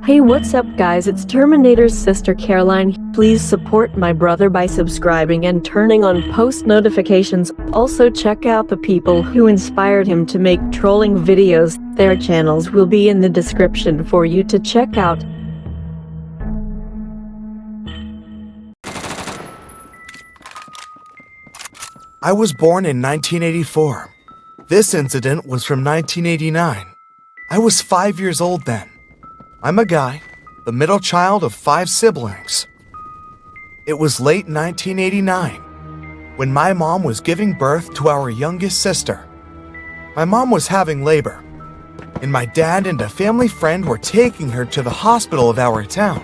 Hey, what's up guys, it's Terminator's sister Caroline. Please support my brother by subscribing and turning on post notifications. Also check out the people who inspired him to make trolling videos. Their channels will be in the description for you to check out. I was born in 1984. This incident was from 1989. I was 5 years old then. I'm a guy, the middle child of 5 siblings. It was late 1989 when my mom was giving birth to our youngest sister. My mom was having labor, and my dad and a family friend were taking her to the hospital of our town.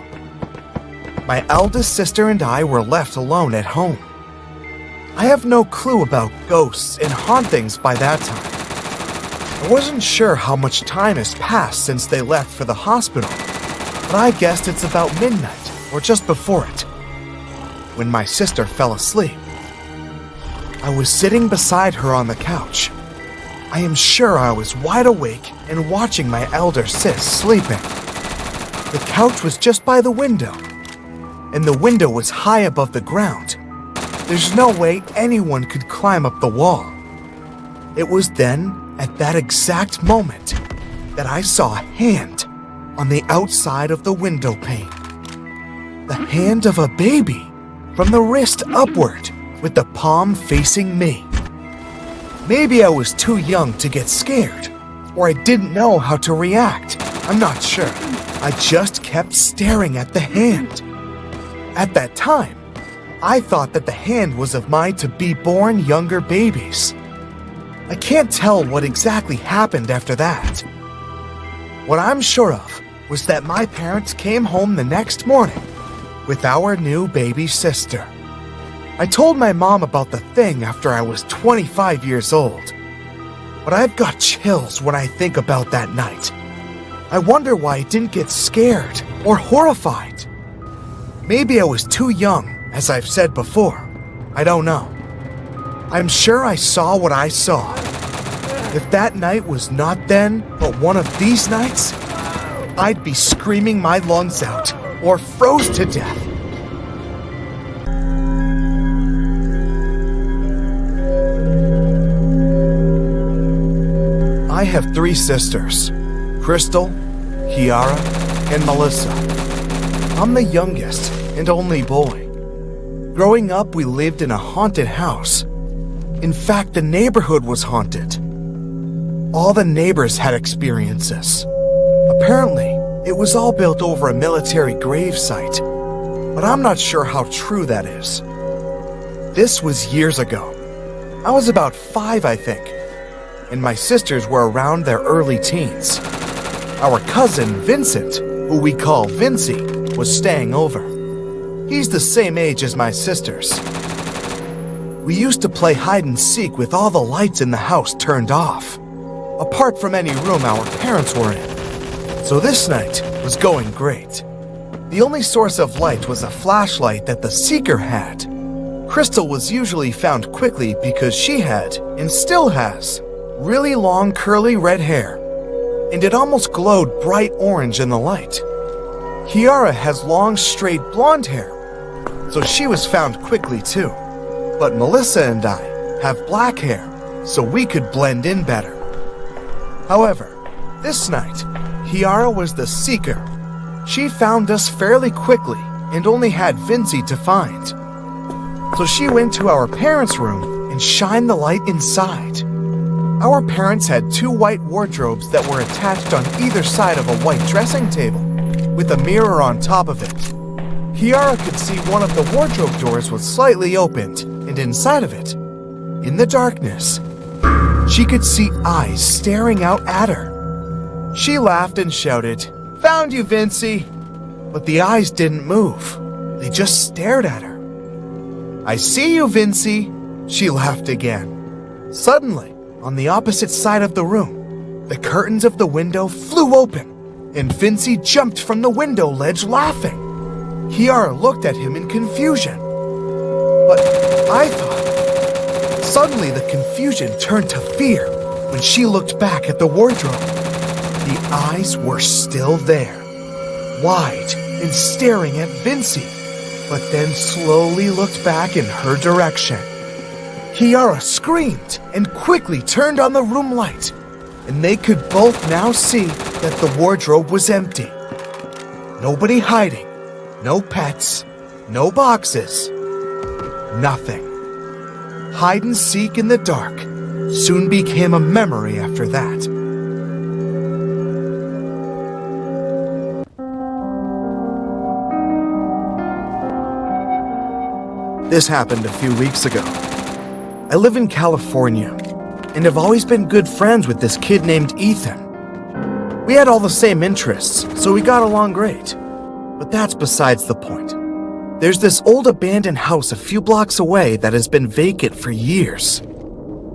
My eldest sister and I were left alone at home. I have no clue about ghosts and hauntings by that time. I wasn't sure how much time has passed since they left for the hospital, but I guessed it's about midnight or just before it, when my sister fell asleep. I was sitting beside her on the couch. I am sure I was wide awake and watching my elder sis sleeping. The couch was just by the window, and the window was high above the ground. There's no way anyone could climb up the wall. It was then, at that exact moment, that I saw a hand on the outside of the window pane. The hand of a baby, from the wrist upward, with the palm facing me. Maybe I was too young to get scared, or I didn't know how to react. I'm not sure. I just kept staring at the hand. At that time, I thought that the hand was of my to-be-born younger babies. I can't tell what exactly happened after that. What I'm sure of was that my parents came home the next morning with our new baby sister. I told my mom about the thing after I was 25 years old, but I've got chills when I think about that night. I wonder why I didn't get scared or horrified. Maybe I was too young, as I've said before. I don't know. I'm sure I saw what I saw. If that night was not then, but one of these nights, I'd be screaming my lungs out or froze to death. I have 3 sisters, Crystal, Kiara, and Melissa. I'm the youngest and only boy. Growing up, we lived in a haunted house. In fact, the neighborhood was haunted. All the neighbors had experiences. Apparently, it was all built over a military grave site, but I'm not sure how true that is. This was years ago. I was about 5, I think, and my sisters were around their early teens. Our cousin, Vincent, who we call Vincy, was staying over. He's the same age as my sisters. We used to play hide and seek with all the lights in the house turned off, apart from any room our parents were in. So this night was going great. The only source of light was a flashlight that the seeker had. Crystal was usually found quickly because she had, and still has, really long curly red hair, and it almost glowed bright orange in the light. Kiara has long straight blonde hair, so she was found quickly too. But Melissa and I have black hair, so we could blend in better. However, this night, Kiara was the seeker. She found us fairly quickly and only had Vincy to find. So she went to our parents' room and shined the light inside. Our parents had 2 white wardrobes that were attached on either side of a white dressing table, with a mirror on top of it. Kiara could see one of the wardrobe doors was slightly opened, and inside of it, in the darkness, she could see eyes staring out at her. She laughed and shouted, "Found you, Vincy!" But the eyes didn't move. They just stared at her. "I see you, Vincy!" She laughed again. Suddenly, on the opposite side of the room, the curtains of the window flew open, and Vincy jumped from the window ledge laughing. Kiara looked at him in confusion. But I thought... Suddenly the confusion turned to fear when she looked back at the wardrobe. The eyes were still there. wide and staring at Vincy, but then slowly looked back in her direction. Kiara screamed and quickly turned on the room light, and they could both now see that the wardrobe was empty. Nobody hiding, no pets, no boxes, nothing. Hide and seek in the dark soon became a memory after that. This happened a few weeks ago. I live in California and have always been good friends with this kid named Ethan. We had all the same interests, so we got along great. But that's besides the point. There's this old abandoned house a few blocks away that has been vacant for years.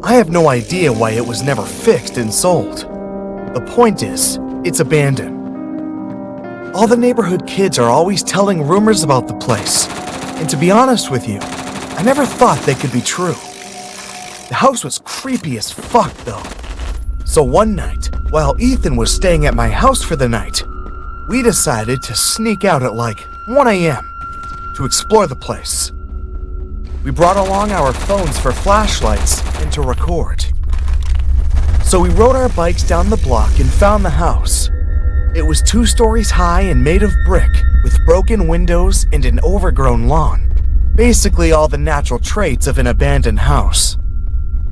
I have no idea why it was never fixed and sold. The point is, it's abandoned. All the neighborhood kids are always telling rumors about the place, and to be honest with you, I never thought they could be true. The house was creepy as fuck though. So one night, while Ethan was staying at my house for the night, we decided to sneak out at like 1 a.m. to explore the place. We brought along our phones for flashlights and to record. So we rode our bikes down the block and found the house. It was 2 stories high and made of brick, with broken windows and an overgrown lawn. Basically all the natural traits of an abandoned house.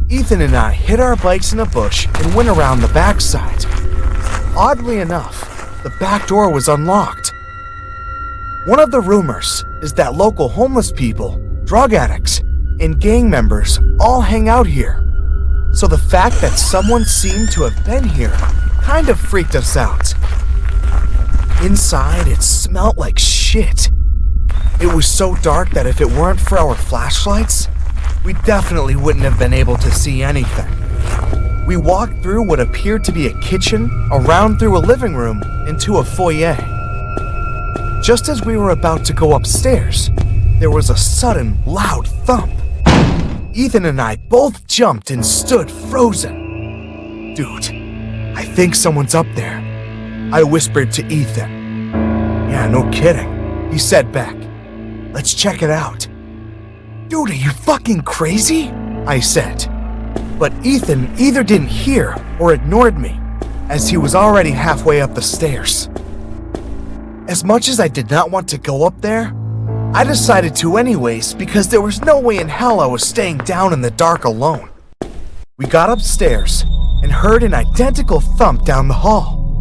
Ethan and I hid our bikes in a bush and went around the backside. Oddly enough, the back door was unlocked. One of the rumors is that local homeless people, drug addicts, and gang members all hang out here. So the fact that someone seemed to have been here kind of freaked us out. Inside, it smelled like shit. It was so dark that if it weren't for our flashlights, we definitely wouldn't have been able to see anything. We walked through what appeared to be a kitchen, around through a living room, into a foyer. Just as we were about to go upstairs, there was a sudden, loud thump. Ethan and I both jumped and stood frozen. Dude, I think someone's up there, I whispered to Ethan. Yeah, no kidding, he said back. Let's check it out. Dude, are you fucking crazy? I said. But Ethan either didn't hear or ignored me, as he was already halfway up the stairs. As much as I did not want to go up there, I decided to anyways because there was no way in hell I was staying down in the dark alone. We got upstairs and heard an identical thump down the hall.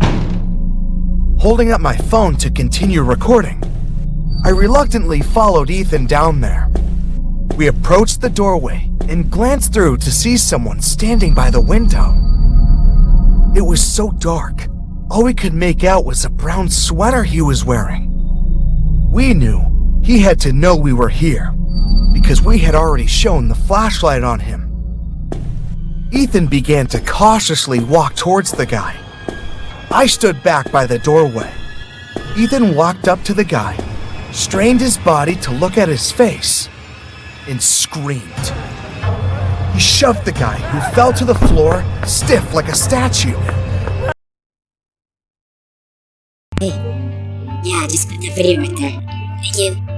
Holding up my phone to continue recording, I reluctantly followed Ethan down there. We approached the doorway and glanced through to see someone standing by the window. It was so dark, all we could make out was a brown sweater he was wearing. We knew he had to know we were here, because we had already shown the flashlight on him. Ethan began to cautiously walk towards the guy. I stood back by the doorway. Ethan walked up to the guy, strained his body to look at his face, and screamed. He shoved the guy, who fell to the floor, stiff like a statue. Hey, yeah, just put the video right there. Thank you.